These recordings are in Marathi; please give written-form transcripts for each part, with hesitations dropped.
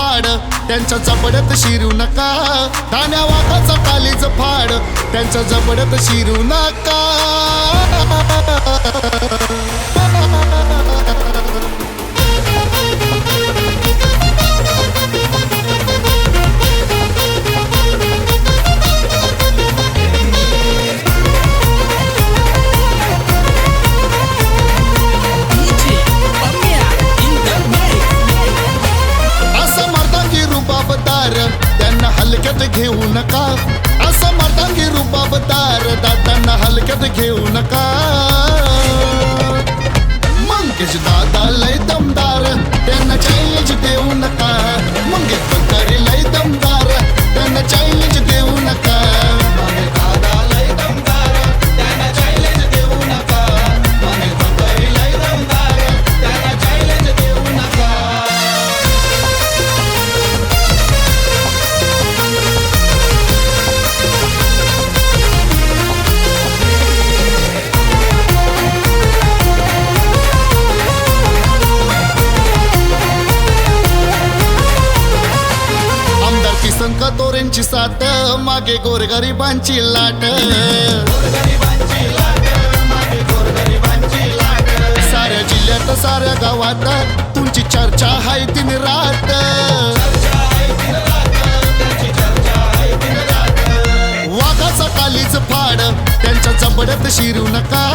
फाड त्यांच्या जबड्यात शिरू नका. ठाण्या वाघाचा कालीज फाड त्यांच्या जबड्यात शिरू नका. त्यांना हलक्यात घेऊ नका. असं मर्दांगी रुबाबदार दादांना हलक्यात घेऊ नका. मंगेश दादा लय दमदार त्यांना चॅलेंज देऊ नका. मंगेश बंकरी लय दमदार त्यांना चॅलेंज देऊ नका. दादा लय दमदार त्यांना चॅलेंज देऊ नका. मंगेश बंकरी लय दमदार त्यांना चॅलेंज देऊ नका. संकतोरेंची साथ मागे गोरगरिबांची लाट. साऱ्या जिल्ह्यात साऱ्या गावात तुमची चर्चा हाय दिन रात. वाघाचा कालीज फाड त्यांच्या जबड्यात शिरू नका.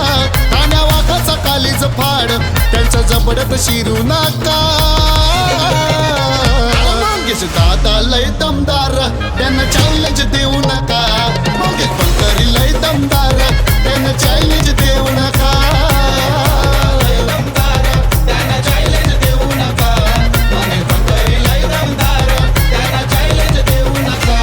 ठाण्या वाघाचा कालीज फाड त्यांच्या जबड्यात शिरू नका. दादा लय दमदार त्यांना चॅलेंज देऊ नका. मंगेश बंकरी लय दमदार त्यांना चॅलेंज देऊ नका. लय दमदार त्यांना चॅलेंज देऊ नका. मंगेश बंकरी लय दमदार त्यांना चॅलेंज देऊ नका.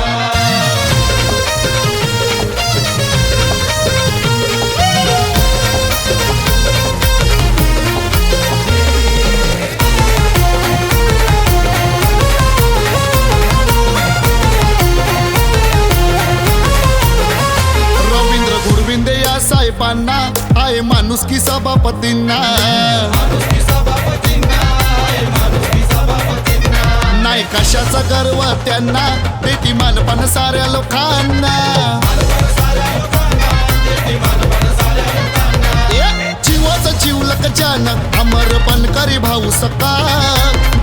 साहेबांना आहे माणुसकी सभापतींना. नाही कशाचा गर्व त्यांना देती मानपान साऱ्या लोकांना. जीवाचा जीवलक जान अमर बनकरी भाऊ सका.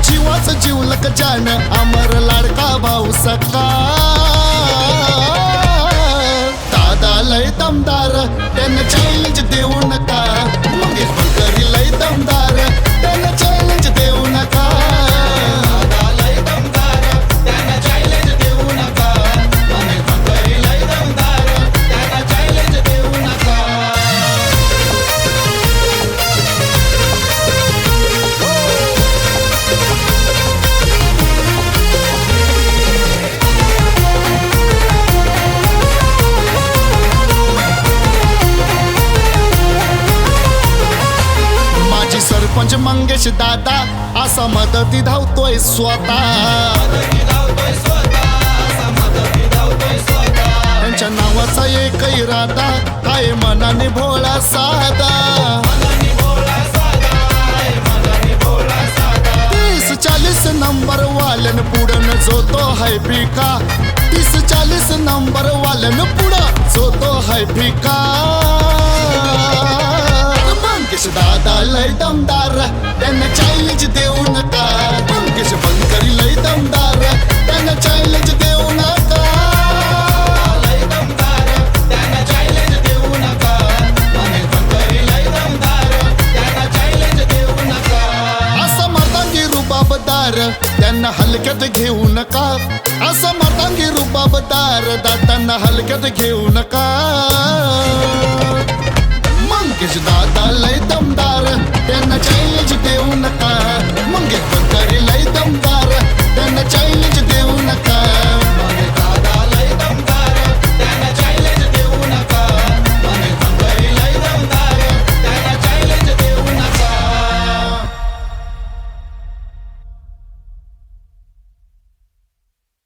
जीवाचा जीवलक जान अमर लाडका भाऊ सका. दादा लय दमदार त्यांना चॅलेंज देऊ नका. मंगेश बंकरी लय दमदार त्यांना चॅलेंज देऊ नका. दादा लय दमदार त्यांना चॅलेंज देऊ नका. मंगेश बंकरी लय दमदार त्यांना चॅलेंज देऊ नका. सरपंच मंगेश दादा असा मदती धावतोय स्वतः. त्यांच्या नावाचा एक इरादा काय मनाने भोळा साधा. 30-40 नंबर वालन पुढं जो तो हाय फिका. 30-40 नंबर वालन पुढं जो तो हाय फिका. मंगेश दादा लय दमदार त्यांना चॅलेंज देऊ नका. मंगेश बंकरी लय दमदार त्यांना चॅलेंज देऊ नका. लय दमदार त्यांना चॅलेंज देऊ नका. मंगेश बंकरी लय दमदार त्यांना चॅलेंज देऊ नका. असं मर्दांगी रुबाबदार त्यांना हलक्यात घेऊ नका. असं मर्दांगी रुबाबदार दादांना हलक्यात घेऊ नका. मंगेश दादा